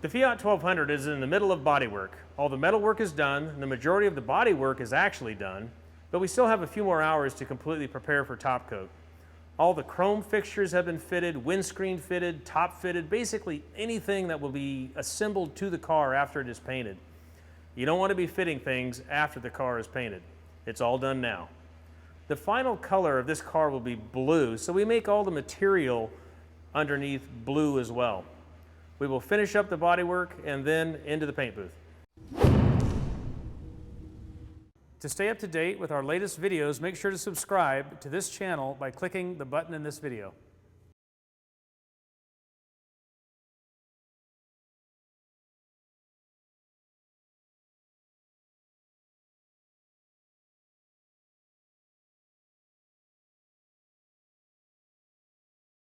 The Fiat 1200 is in the middle of bodywork. All the metal work is done, and the majority of the bodywork is actually done, but we still have a few more hours to completely prepare for top coat. All the chrome fixtures have been fitted, windscreen fitted, top fitted, basically anything that will be assembled to the car after it is painted. You don't want to be fitting things after the car is painted. It's all done now. The final color of this car will be blue, so we make all the material underneath blue as well. We will finish up the bodywork and then into the paint booth. To stay up to date with our latest videos, make sure to subscribe to this channel by clicking the button in this video.